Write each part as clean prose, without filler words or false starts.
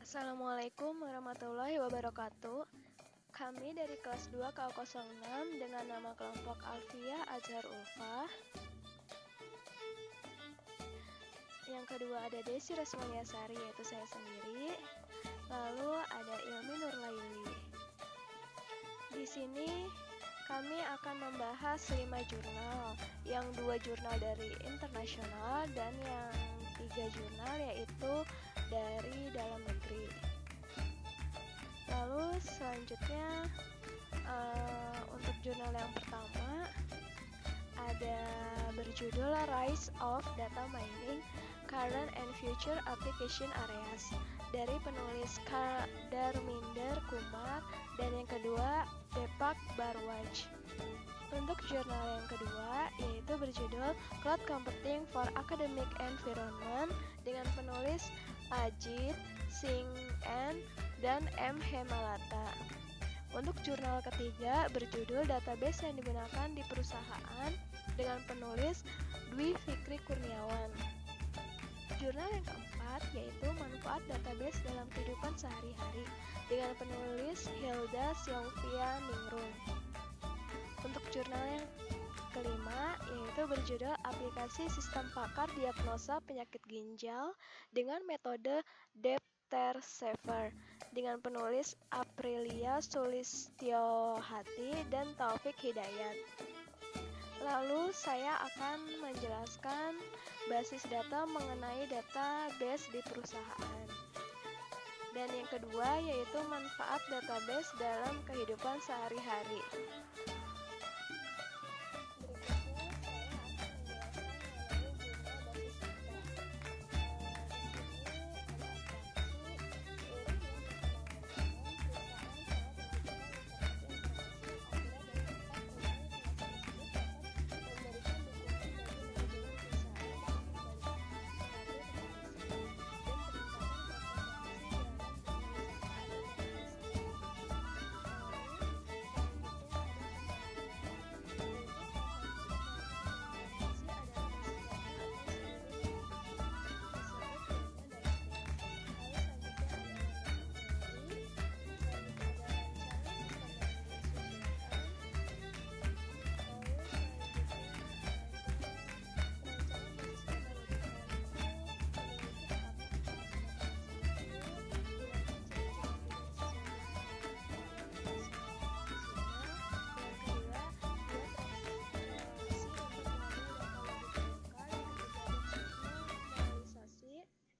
Assalamualaikum warahmatullahi wabarakatuh. Kami dari kelas 2 KU06 dengan nama kelompok Alfia Azhar Ulfah. Yang kedua ada Desi Rasmaliasari, yaitu saya sendiri. Lalu ada Ilmi Nurlaili. Di sini kami akan membahas 5 jurnal, yang 2 jurnal dari internasional dan yang 3 jurnal yaitu dari dalam negeri. Lalu selanjutnya untuk jurnal yang pertama ada berjudul Rise of Data Mining, Current and Future Application Areas dari penulis Darminder Kumar, dan yang kedua Deepak Bharadwaj. Untuk jurnal yang kedua yaitu berjudul Cloud Computing for Academic Environment dengan penulis Ajit Singh N dan M. Hemalata. Untuk jurnal ketiga berjudul Database yang digunakan di perusahaan dengan penulis Dwi Fikri Kurniawan. Jurnal yang keempat yaitu Manfaat Database dalam Kehidupan Sehari-hari dengan penulis Hilda Sylvia Ningrum. Untuk jurnal yang kelima yaitu berjudul Aplikasi Sistem Pakar Diagnosa Penyakit Ginjal dengan metode Depth-Saver dengan penulis Aprilia Sulistyohati dan Taufik Hidayat. Lalu saya akan menjelaskan basis data mengenai database di perusahaan. Dan yang kedua yaitu manfaat database dalam kehidupan sehari-hari.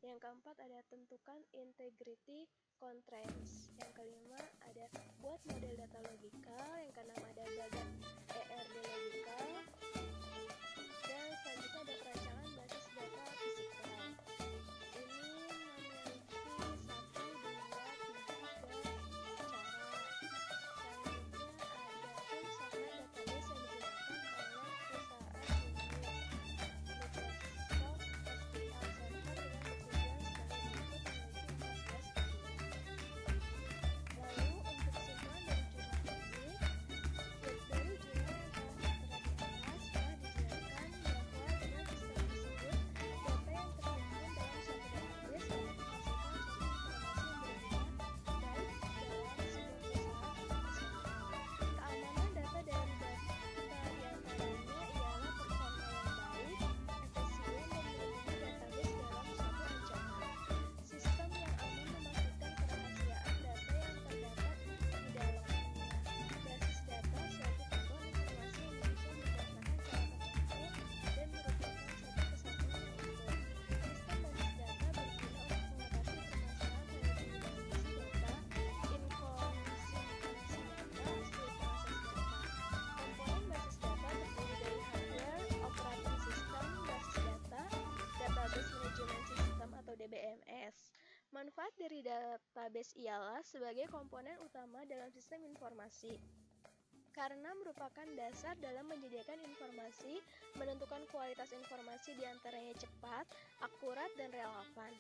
Yang keempat ada tentukan integrity constraints. Yang kelima ada buat model data logikal. Yang keenam ada bagan ERD logikal. Dan selanjutnya ada perancangan basis data fisikal. Ini memiliki 1, 2, 3 cara. Selanjutnya ada tim software database yang digunakan oleh perusahaan ini. Microsoft SQL Server dengan bertujuan sebagai berikut memiliki 14 tujuan. Lalu untuk kesimpulan dari jurnal ini, dari jurnal yang telah tertera di atas telah dijelaskan bahwa dengan sistem tersebut, data yang terhimpun dalam suatu database dapat menghasilkan suatu informasi yang berguna baik dalam sebuah perusahaan atau personal. Keamanan data dari data diantaranya ialah performa yang baik, efisien, dan melindungi database dalam suatu ancaman. Sistem yang aman memastikan kerahasiaan data yang terdapat di dalamnya. Basis data suatu tumpuan informasi yang disusun berdasarkan cara tertentu dan merupakan satu kesatuan yang utuh. Sistem basis data berguna untuk mengatasi permasalahan redundansi data, inkonsistensi data, sulit mengakses data. Komponen basis data terdiri dari hardware, operating system, basis data, database management system atau DBMS. Manfaat dari database ialah sebagai komponen utama dalam sistem informasi, karena merupakan dasar dalam menyediakan informasi, menentukan kualitas informasi diantaranya cepat, akurat, dan relevan,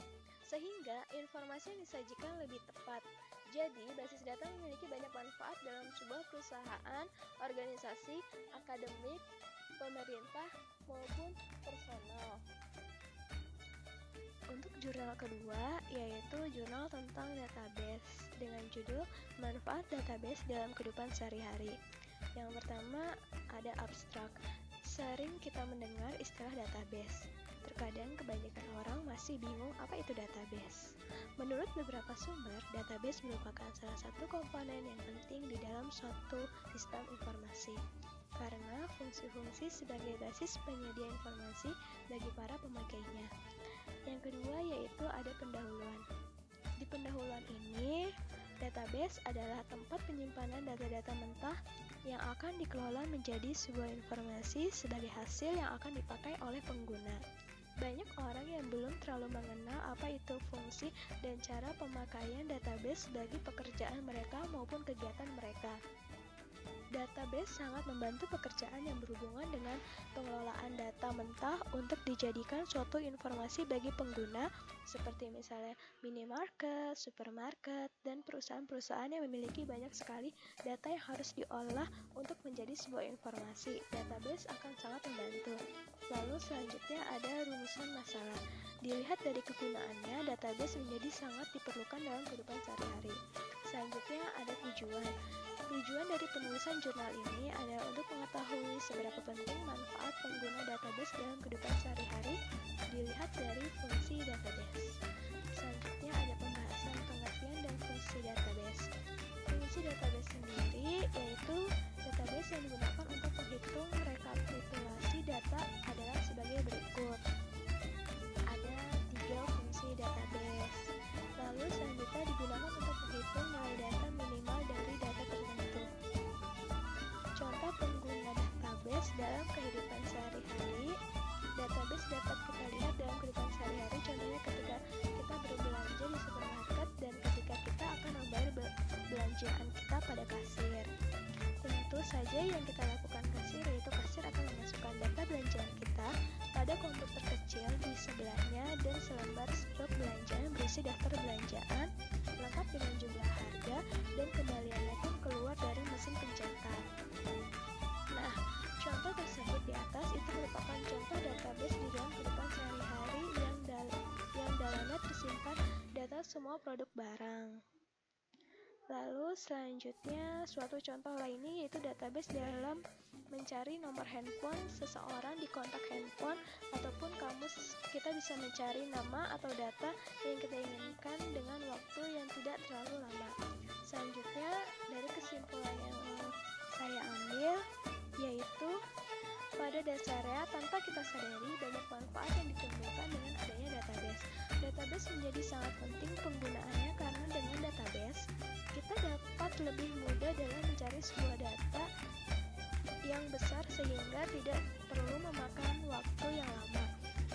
sehingga informasi yang disajikan lebih tepat. Jadi, basis data memiliki banyak manfaat dalam sebuah perusahaan, organisasi, akademik, pemerintah, maupun personal. Untuk jurnal kedua, yaitu jurnal tentang berjudul Manfaat Database dalam Kehidupan Sehari-hari. Yang pertama ada abstrak. Sering kita mendengar istilah database. Terkadang kebanyakan orang masih bingung apa itu database. Menurut beberapa sumber, database merupakan salah satu komponen yang penting di dalam suatu sistem informasi karena fungsi-fungsi sebagai basis penyedia informasi bagi para pemakainya. Yang kedua yaitu ada pendahuluan. Di pendahuluan ini, database adalah tempat penyimpanan data-data mentah yang akan dikelola menjadi sebuah informasi sebagai hasil yang akan dipakai oleh pengguna. Banyak orang yang belum terlalu mengenal apa itu fungsi dan cara pemakaian database bagi pekerjaan mereka maupun kegiatan mereka. Database sangat membantu pekerjaan yang berhubungan dengan pengelolaan data mentah untuk dijadikan suatu informasi bagi pengguna, seperti misalnya minimarket, supermarket, dan perusahaan-perusahaan yang memiliki banyak sekali data yang harus diolah untuk menjadi sebuah informasi. Database akan sangat membantu. Lalu selanjutnya ada rumusan masalah. Dilihat dari kegunaannya, database menjadi sangat diperlukan dalam kehidupan sehari-hari. Selanjutnya ada tujuan. Tujuan dari penulisan jurnal ini adalah untuk mengetahui seberapa penting manfaat pengguna database dalam kehidupan sehari-hari dilihat dari fungsi database. Selanjutnya ada pembahasan pengertian dan fungsi database. Fungsi database sendiri yaitu database yang digunakan untuk menghitung rekapitulasi data adalah sebagai berikut. Ada 3 fungsi database. Lalu selanjutnya digunakan untuk menghitung nilai data minimal dari data tertentu. Contoh pengguna database dalam kehidupan sehari-hari. Database dapat kita lihat dalam kehidupan sehari-hari, contohnya ketika kita berbelanja di supermarket dan ketika kita akan membayar belanjaan kita pada kasir. Tentu saja yang kita lakukan kasir yaitu kasir akan memasukkan data belanjaan kita pada komputer kecil di sebelahnya dan selembar struk belanjaan berisi daftar belanjaan lengkap dengan jumlah harga dan kembaliannya pun keluar dari mesin pencetak. Nah, contoh tersebut di atas itu merupakan contoh database di dalam kehidupan sehari-hari yang dalamnya tersimpan data semua produk barang. Lalu selanjutnya suatu contoh lainnya yaitu database dalam mencari nomor handphone seseorang di kontak handphone ataupun kamus. Kita bisa mencari nama atau data yang kita inginkan dengan waktu yang tidak terlalu lama. Selanjutnya dari kesimpulan yang saya ambil yaitu pada dasarnya tanpa kita sadari banyak manfaat yang ditimbulkan dengan adanya database. Database menjadi sangat penting penggunaannya karena dengan database kita dapat lebih mudah dalam mencari sebuah data yang besar sehingga tidak perlu memakan waktu yang lama.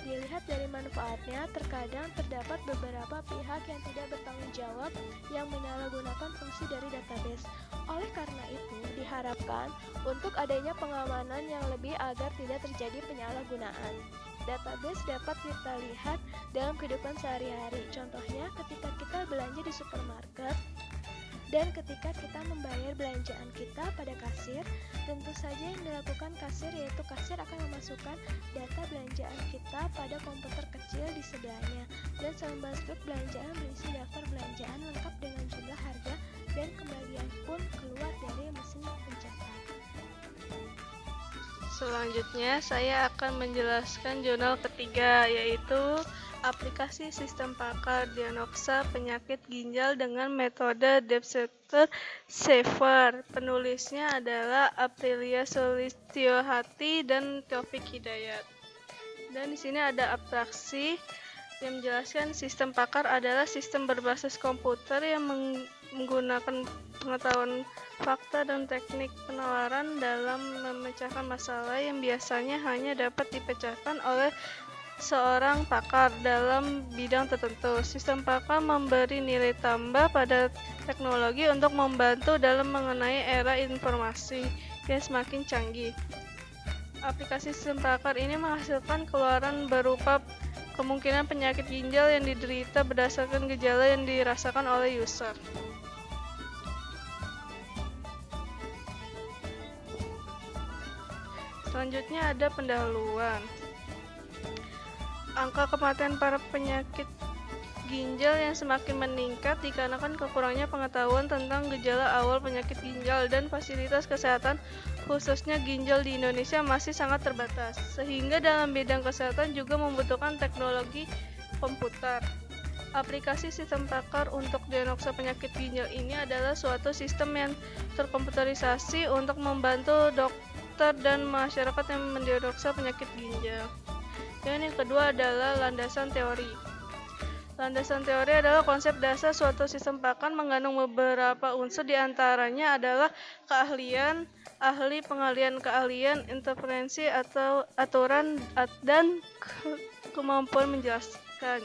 Dilihat dari manfaatnya, terkadang terdapat beberapa pihak yang tidak bertanggung jawab yang menyalahgunakan fungsi dari database. Oleh karena itu, diharapkan untuk adanya pengamanan yang lebih agar tidak terjadi penyalahgunaan. Database dapat kita lihat dalam kehidupan sehari-hari. Contohnya, ketika kita belanja di supermarket, dan ketika kita membayar belanjaan kita pada kasir, tentu saja yang dilakukan kasir yaitu kasir akan memasukkan data belanjaan kita pada komputer kecil di sebelahnya dan selembar struk belanjaan berisi daftar belanjaan lengkap dengan jumlah harga dan kembalian pun keluar dari mesin pencetak. Selanjutnya saya akan menjelaskan jurnal ketiga yaitu aplikasi sistem pakar diagnosa penyakit ginjal dengan metode Depth Saver. Penulisnya adalah Aprilia Sulistiyowati dan Taufik Hidayat. Dan di sini ada abstraksi yang menjelaskan sistem pakar adalah sistem berbasis komputer yang menggunakan pengetahuan fakta dan teknik penalaran dalam memecahkan masalah yang biasanya hanya dapat dipecahkan oleh seorang pakar dalam bidang tertentu. Sistem pakar memberi nilai tambah pada teknologi untuk membantu dalam mengenai era informasi yang semakin canggih. Aplikasi sistem pakar ini menghasilkan keluaran berupa kemungkinan penyakit ginjal yang diderita berdasarkan gejala yang dirasakan oleh user. Selanjutnya ada pendahuluan. Angka kematian para penyakit ginjal yang semakin meningkat dikarenakan kekurangannya pengetahuan tentang gejala awal penyakit ginjal dan fasilitas kesehatan khususnya ginjal di Indonesia masih sangat terbatas, sehingga dalam bidang kesehatan juga membutuhkan teknologi komputer. Aplikasi sistem pakar untuk diagnosa penyakit ginjal ini adalah suatu sistem yang terkomputerisasi untuk membantu dokter dan masyarakat yang mendiagnosa penyakit ginjal. Dan yang kedua adalah landasan teori. Landasan teori adalah konsep dasar suatu sistem pakar mengandung beberapa unsur, diantaranya adalah keahlian, ahli, pengalian keahlian, interferensi atau aturan, dan kemampuan menjelaskan.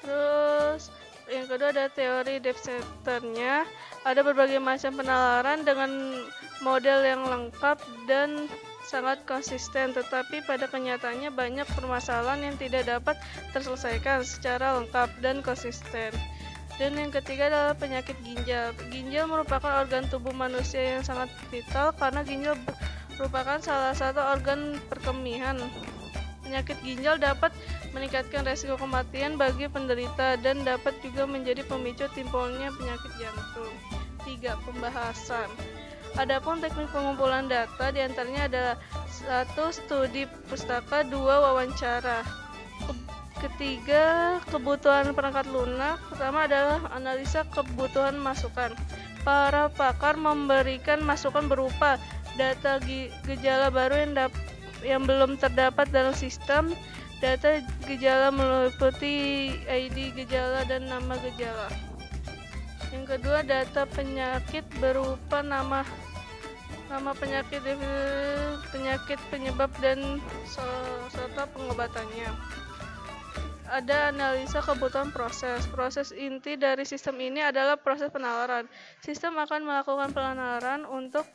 Terus yang kedua ada teori Debsector-nya. Ada berbagai macam penalaran dengan model yang lengkap dan sangat konsisten, tetapi pada kenyataannya banyak permasalahan yang tidak dapat terselesaikan secara lengkap dan konsisten. Dan yang ketiga adalah penyakit ginjal. Ginjal merupakan organ tubuh manusia yang sangat vital karena ginjal merupakan salah satu organ perkemihan. Penyakit ginjal dapat meningkatkan resiko kematian bagi penderita dan dapat juga menjadi pemicu timbulnya penyakit jantung. 3. Pembahasan. Adapun teknik pengumpulan data diantaranya adalah 1. Studi pustaka, 2. Wawancara. Ketiga, kebutuhan perangkat lunak. Pertama adalah analisa kebutuhan masukan. Para pakar memberikan masukan berupa data gejala baru yang belum terdapat dalam sistem, data gejala meliputi ID gejala dan nama gejala. Yang kedua, data penyakit berupa nama penyakit, penyebab dan serta pengobatannya. Ada analisa kebutuhan proses. Proses inti dari sistem ini adalah proses penalaran. Sistem akan melakukan penalaran untuk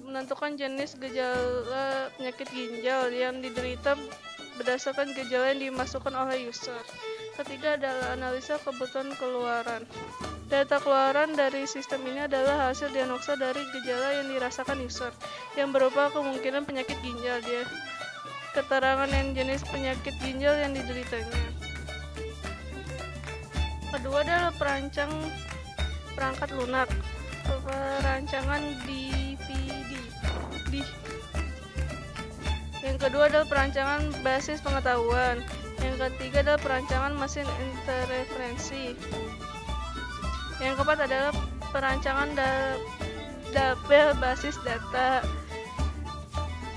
menentukan jenis gejala penyakit ginjal yang diderita berdasarkan gejala yang dimasukkan oleh user. Ketiga adalah analisa kebutuhan keluaran. Data keluaran dari sistem ini adalah hasil diagnosa dari gejala yang dirasakan user, yang berupa kemungkinan penyakit ginjal, keterangan yang jenis penyakit ginjal yang dideritanya. Kedua adalah perangkat lunak, perancangan DVD. Yang kedua adalah perancangan basis pengetahuan. Yang ketiga adalah perancangan mesin interferensi. Yang keempat adalah perancangan tabel basis data.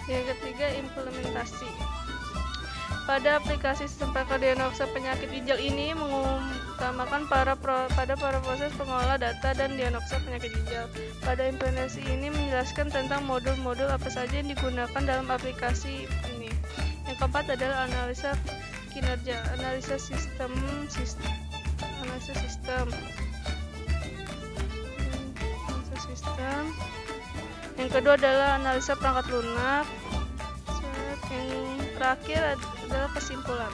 Yang ketiga, implementasi. Pada aplikasi sistem pakar diagnosa penyakit ginjal ini mengutamakan pada proses pengolah data dan diagnosa penyakit ginjal. Pada implementasi ini menjelaskan tentang modul-modul apa saja yang digunakan dalam aplikasi ini. Yang keempat adalah analisa kinerja, analisa sistem. Yang kedua adalah analisa perangkat lunak. Yang terakhir adalah kesimpulan.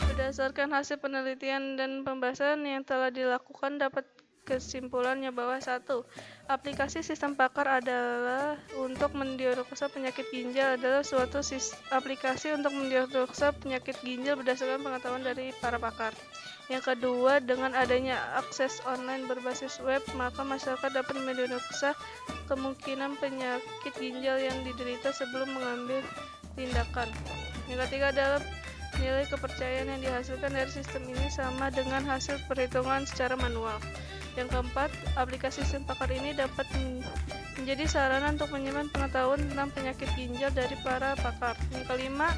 Berdasarkan hasil penelitian dan pembahasan yang telah dilakukan, dapat kesimpulannya bahwa 1. Aplikasi sistem pakar adalah untuk mendiagnosa penyakit ginjal adalah suatu aplikasi untuk mendiagnosa penyakit ginjal berdasarkan pengetahuan dari para pakar. Yang kedua, dengan adanya akses online berbasis web, maka masyarakat dapat mendiagnosa kemungkinan penyakit ginjal yang diderita sebelum mengambil tindakan. Yang ketiga adalah nilai kepercayaan yang dihasilkan dari sistem ini sama dengan hasil perhitungan secara manual. Yang keempat, aplikasi sistem pakar ini dapat menjadi sarana untuk menyimpan pengetahuan tentang penyakit ginjal dari para pakar. Yang kelima,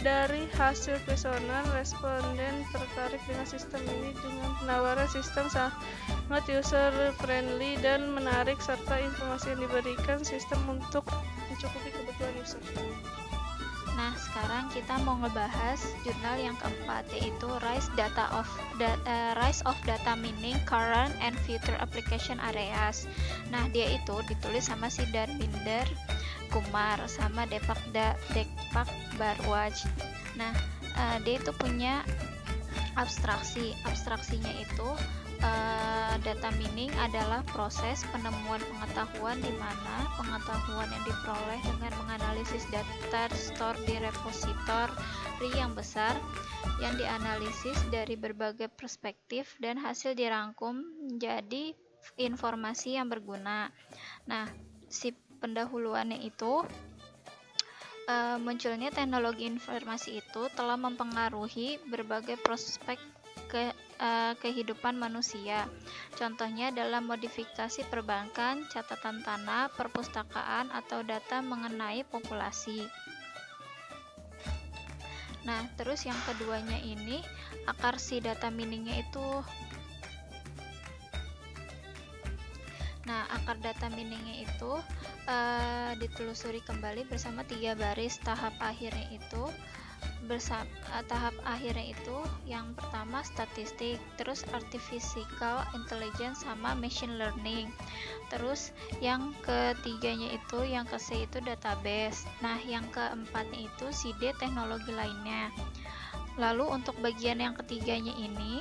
dari hasil kuesioner, responden tertarik dengan sistem ini dengan penawaran sistem sangat user friendly dan menarik serta informasi yang diberikan sistem untuk mencukupi kebutuhan user. Nah, sekarang kita mau ngebahas jurnal yang keempat, yaitu Rise of Data Mining Current and Future Application Areas. Nah, dia itu ditulis sama si Darminder Kumar sama Deepak Bharadwaj. Nah, dia itu punya abstraksinya itu Data mining adalah proses penemuan pengetahuan di mana pengetahuan yang diperoleh dengan menganalisis data store di repositori yang besar yang dianalisis dari berbagai perspektif dan hasil dirangkum menjadi informasi yang berguna. Nah, si pendahuluannya itu munculnya teknologi informasi itu telah mempengaruhi berbagai prospek kehidupan manusia. Contohnya dalam modifikasi perbankan, catatan tanah, perpustakaan, atau data mengenai populasi. Nah, terus yang keduanya ini, akar si data miningnya itu. Nah, akar data miningnya itu ditelusuri kembali bersama 3 baris. Tahap akhirnya itu yang pertama statistik, terus artificial intelligence sama machine learning. Terus yang ketiganya itu, yang ke C itu database. Nah, yang keempatnya itu si D teknologi lainnya. Lalu untuk bagian yang ketiganya ini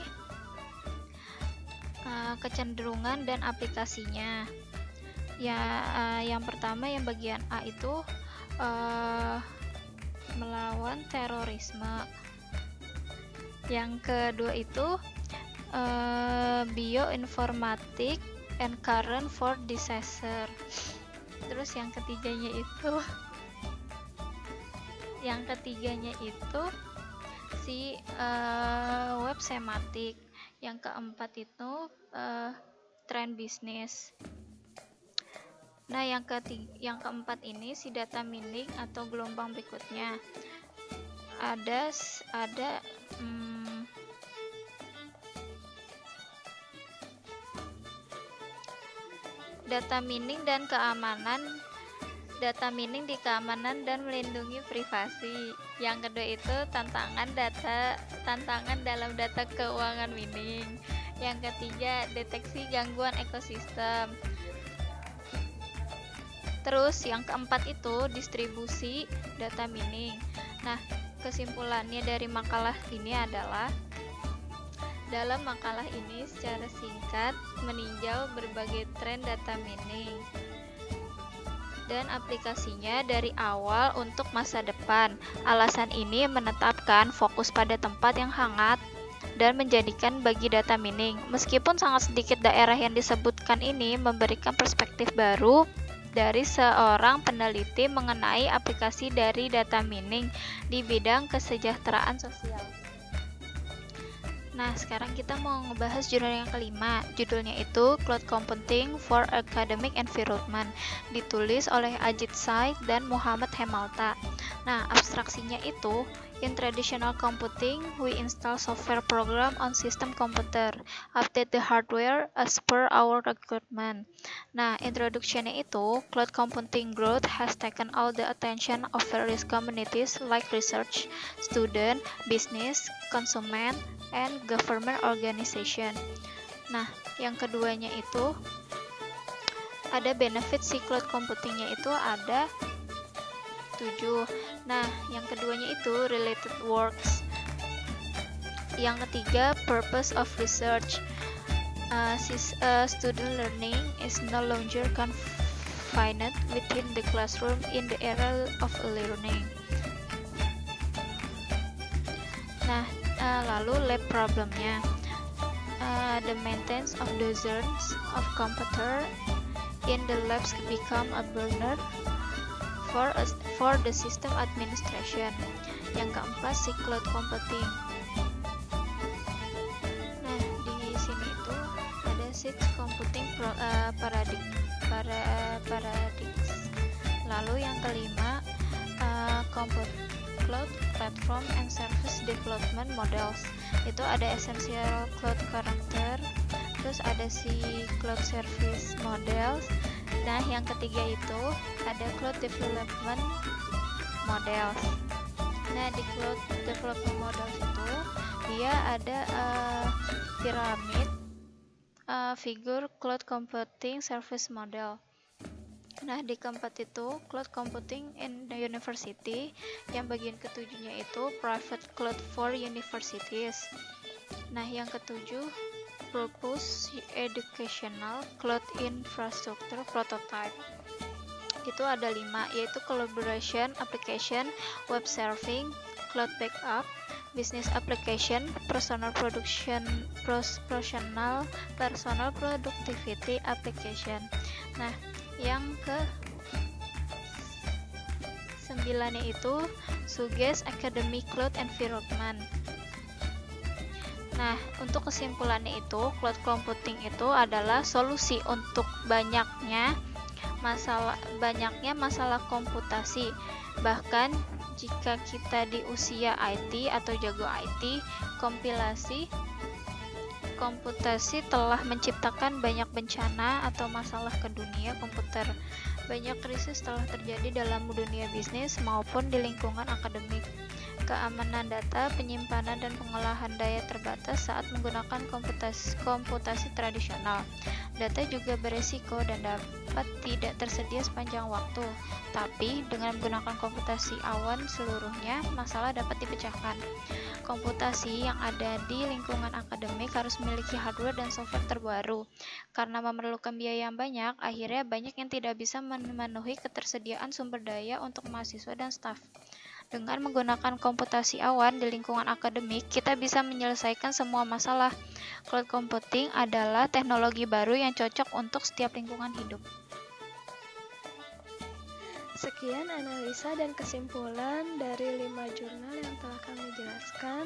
kecenderungan dan aplikasinya. Ya, yang pertama yang bagian A itu melawan terorisme. Yang kedua itu bioinformatik and current for disaster. Terus yang ketiganya itu si web semantik. Yang keempat itu trend bisnis. Nah, yang keempat ini si data mining atau gelombang berikutnya. Ada data mining dan keamanan. Data mining di keamanan dan melindungi privasi. Yang kedua itu tantangan dalam data keuangan mining. Yang ketiga deteksi gangguan ekosistem. Terus yang keempat itu distribusi data mining. Nah, kesimpulannya dari makalah ini adalah dalam makalah ini secara singkat meninjau berbagai tren data mining dan aplikasinya dari awal untuk masa depan. Alasan ini menetapkan fokus pada tempat yang hangat dan menjadikan bagi data mining. Meskipun sangat sedikit daerah yang disebutkan ini memberikan perspektif baru dari seorang peneliti mengenai aplikasi dari data mining di bidang kesejahteraan sosial. Nah, sekarang kita mau ngebahas judul yang kelima. Judulnya itu Cloud Computing for Academic Environment. Ditulis oleh Ajit Said dan Muhammad Hemalta. Nah, abstraksinya itu, in traditional computing, we install software program on system computer, update the hardware as per our requirement. Nah, introduction-nya itu, cloud computing growth has taken all the attention of various communities like research, student, business, consumer, and government organization. Nah, yang keduanya itu ada benefit si cloud computingnya itu ada 7. Nah, yang keduanya itu related works. Yang ketiga purpose of research. Student learning is no longer confined within the classroom in the era of learning. Nah, lalu lab problemnya. The maintenance of dozens of computer in the labs become a burden for the system administration. Yang keempat si cloud computing. Nah, di sini itu ada six computing paradigms. Lalu yang kelima cloud platform and service development models. Itu ada essential cloud character, terus ada si cloud service models. Nah, yang ketiga itu ada cloud development models. Nah, di cloud development models itu dia ada piramid figur cloud computing service model. Nah, di keempat itu cloud computing in the university. Yang bagian ketujuhnya itu private cloud for universities. Nah, yang ketujuh Multipurpose Educational Cloud Infrastructure Prototype. Itu ada 5, yaitu collaboration application, web serving, cloud backup, business application, personal productivity application. Nah, yang ke 9 itu suggest academic cloud environment. Nah, untuk kesimpulannya itu, cloud computing itu adalah solusi untuk banyaknya masalah komputasi. Bahkan jika kita di usia IT atau jago IT, komputasi telah menciptakan banyak bencana atau masalah ke dunia komputer. Banyak krisis telah terjadi dalam dunia bisnis maupun di lingkungan akademik. Keamanan data, penyimpanan dan pengolahan daya terbatas saat menggunakan komputasi tradisional. Data juga beresiko dan dapat tidak tersedia sepanjang waktu. Tapi dengan menggunakan komputasi awan seluruhnya, masalah dapat dipecahkan. Komputasi yang ada di lingkungan akademik harus memiliki hardware dan software terbaru. Karena memerlukan biaya yang banyak, akhirnya banyak yang tidak bisa memenuhi ketersediaan sumber daya untuk mahasiswa dan staf. Dengan menggunakan komputasi awan di lingkungan akademik, kita bisa menyelesaikan semua masalah. Cloud computing adalah teknologi baru yang cocok untuk setiap lingkungan hidup. Sekian analisa dan kesimpulan dari 5 jurnal yang telah kami jelaskan,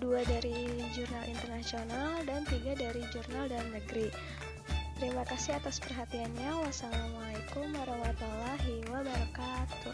2 dari jurnal internasional dan 3 dari jurnal dalam negeri. Terima kasih atas perhatiannya. Wassalamualaikum warahmatullahi wabarakatuh.